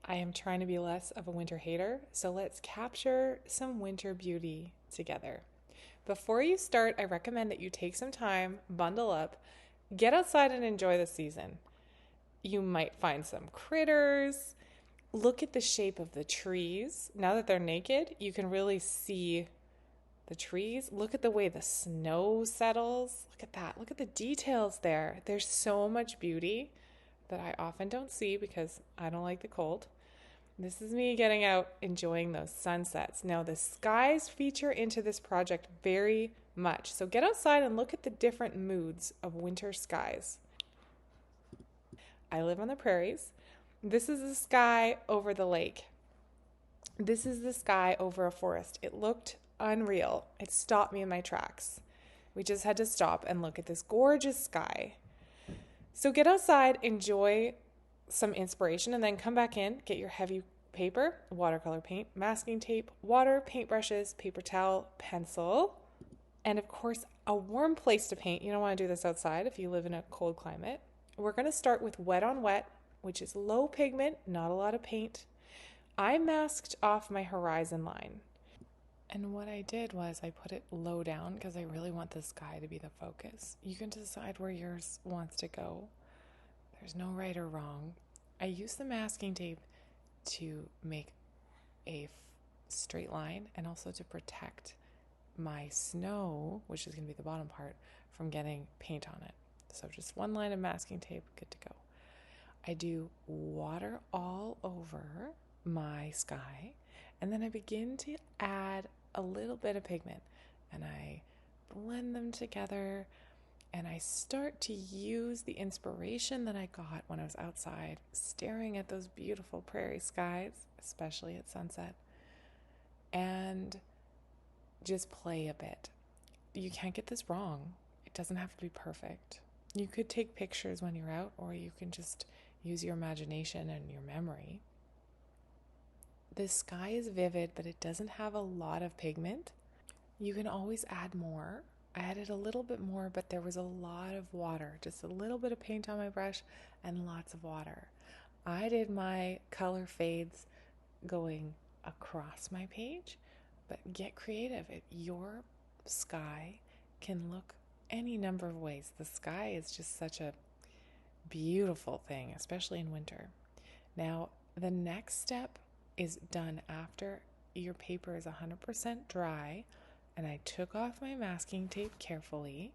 I am trying to be less of a winter hater, so let's capture some winter beauty together. Before you start, I recommend that you take some time, bundle up, get outside and enjoy the season. You might find some critters. Look at the shape of the trees. Now that they're naked, you can really see the trees. Look at the way the snow settles. Look at that. Look at the details there. There's so much beauty that I often don't see because I don't like the cold. This is me getting out, enjoying those sunsets. Now, the skies feature into this project very much. So get outside and look at the different moods of winter skies. I live on the prairies. This is the sky over the lake. This is the sky over a forest. It looked unreal. It stopped me in my tracks. We just had to stop and look at this gorgeous sky. So get outside, enjoy some inspiration, and then come back in, get your heavy paper, watercolor paint, masking tape, water, paintbrushes, paper towel, pencil, and of course, a warm place to paint. You don't want to do this outside if you live in a cold climate. We're going to start with wet on wet, which is low pigment, not a lot of paint. I masked off my horizon line. And what I did was I put it low down because I really want the sky to be the focus. You can decide where yours wants to go. There's no right or wrong. I used the masking tape to make a straight line and also to protect my snow, which is going to be the bottom part, from getting paint on it. So just one line of masking tape, good to go. I do water all over my sky, and then I begin to add a little bit of pigment, and I blend them together, and I start to use the inspiration that I got when I was outside staring at those beautiful prairie skies, especially at sunset, and just play a bit. You can't get this wrong. It doesn't have to be perfect. You could take pictures when you're out, or you can just use your imagination and your memory. The sky is vivid, but it doesn't have a lot of pigment. You can always add more. I added a little bit more, but there was a lot of water, just a little bit of paint on my brush and lots of water. I did my color fades going across my page, but get creative. Your sky can look any number of ways. The sky is just such a beautiful thing, especially in winter. Now, the next step is done after your paper is 100% dry, and I took off my masking tape carefully,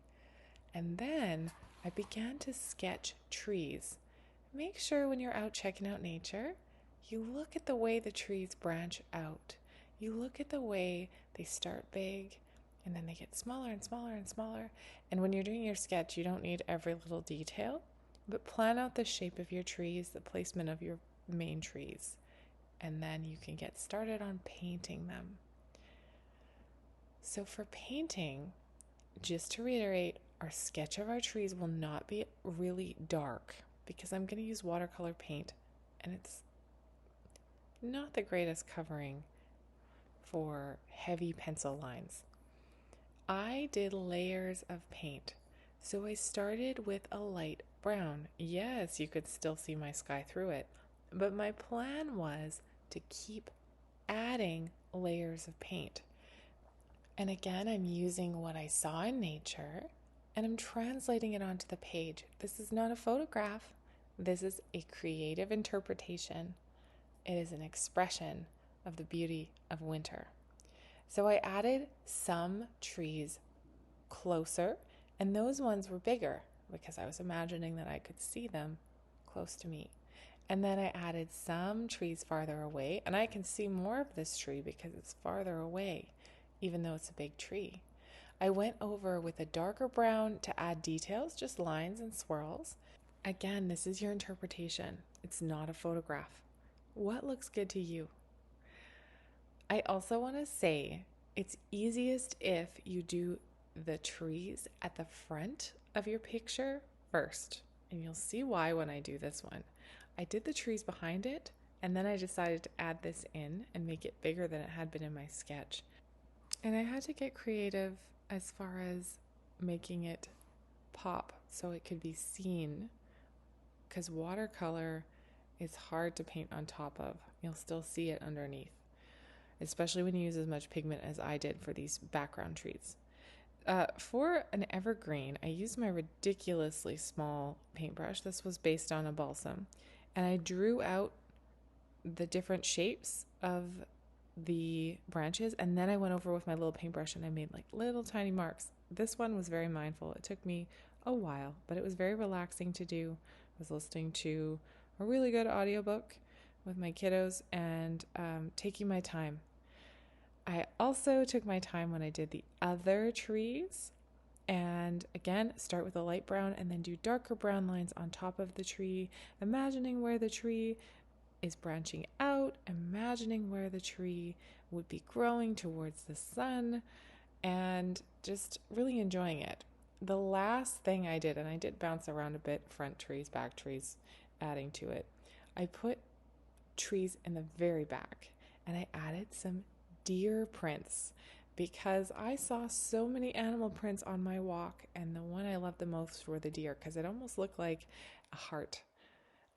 and then I began to sketch trees. Make sure when you're out checking out nature, you look at the way the trees branch out. You look at the way they start big and then they get smaller and smaller and smaller. And when you're doing your sketch, you don't need every little detail, but plan out the shape of your trees, the placement of your main trees, and then you can get started on painting them. So for painting, just to reiterate, our sketch of our trees will not be really dark because I'm going to use watercolor paint, and it's not the greatest covering for heavy pencil lines. I did layers of paint. So I started with a light brown. Yes, you could still see my sky through it, but my plan was to keep adding layers of paint. And again, I'm using what I saw in nature and I'm translating it onto the page. This is not a photograph. This is a creative interpretation. It is an expression of the beauty of winter. So I added some trees closer, and those ones were bigger because I was imagining that I could see them close to me. And then I added some trees farther away, and I can see more of this tree because it's farther away, even though it's a big tree. I went over with a darker brown to add details, just lines and swirls. Again, this is your interpretation. It's not a photograph. What looks good to you? I also want to say it's easiest if you do the trees at the front of your picture first. And you'll see why when I do this one. I did the trees behind it, and then I decided to add this in and make it bigger than it had been in my sketch. And I had to get creative as far as making it pop so it could be seen, because watercolor is hard to paint on top of. You'll still see it underneath, especially when you use as much pigment as I did for these background trees. For an evergreen, I used my ridiculously small paintbrush. This was based on a balsam. And I drew out the different shapes of the branches. And then I went over with my little paintbrush and I made like little tiny marks. This one was very mindful. It took me a while, but it was very relaxing to do. I was listening to a really good audiobook with my kiddos and taking my time. I also took my time when I did the other trees, and again, start with a light brown and then do darker brown lines on top of the tree, imagining where the tree is branching out, imagining where the tree would be growing towards the sun, and just really enjoying it. The last thing I did, and I did bounce around a bit, front trees, back trees, adding to it, I put trees in the very back and I added some deer prints because I saw so many animal prints on my walk, and the one I loved the most were the deer because it almost looked like a heart.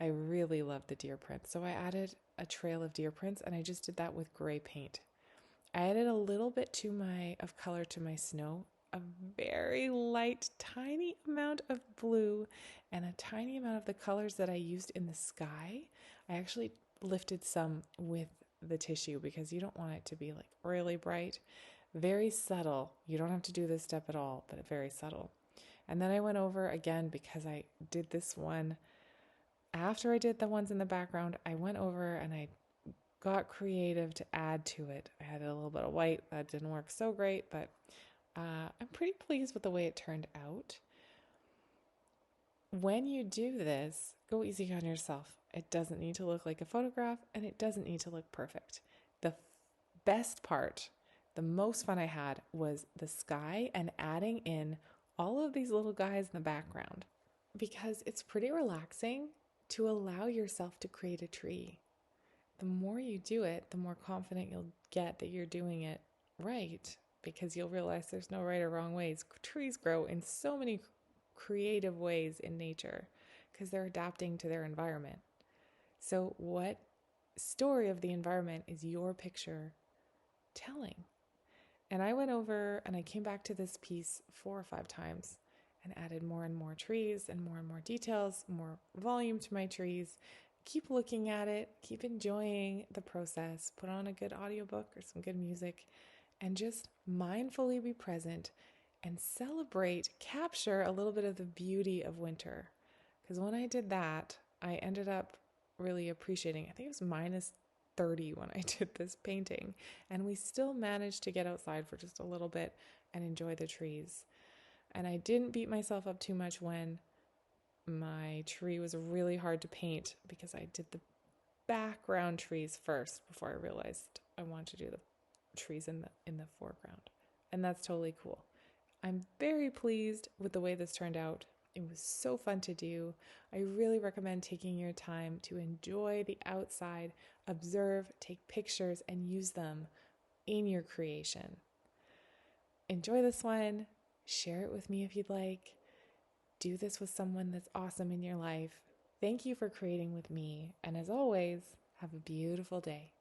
I really loved the deer prints, so I added a trail of deer prints, and I just did that with gray paint. I added a little bit of color to my snow, a very light, tiny amount of blue, and a tiny amount of the colors that I used in the sky. I actually lifted some with the tissue because you don't want it to be like really bright. Very subtle. You don't have to do this step at all, but very subtle. And then I went over again because I did this one after I did the ones in the background. I went over and I got creative to add to it. I had a little bit of white. That didn't work so great, but I'm pretty pleased with the way it turned out. When you do this, go easy on yourself. It doesn't need to look like a photograph, and it doesn't need to look perfect. The best part, the most fun I had, was the sky and adding in all of these little guys in the background, because it's pretty relaxing to allow yourself to create a tree. The more you do it, the more confident you'll get that you're doing it right, because you'll realize there's no right or wrong ways. Trees grow in so many creative ways in nature because they're adapting to their environment. So what story of the environment is your picture telling? And I went over and I came back to this piece 4 or 5 times and added more and more trees and more details, more volume to my trees. Keep looking at it, keep enjoying the process, put on a good audiobook or some good music, and just mindfully be present and celebrate, capture a little bit of the beauty of winter. Because when I did that, I ended up really appreciating, I think it was minus 30 when I did this painting, and we still managed to get outside for just a little bit and enjoy the trees. And I didn't beat myself up too much when my tree was really hard to paint because I did the background trees first before I realized I wanted to do the trees in the foreground. And that's totally cool. I'm very pleased with the way this turned out. It was so fun to do. I really recommend taking your time to enjoy the outside, observe, take pictures, and use them in your creation. Enjoy this one. Share it with me if you'd like. Do this with someone that's awesome in your life. Thank you for creating with me. And as always, have a beautiful day.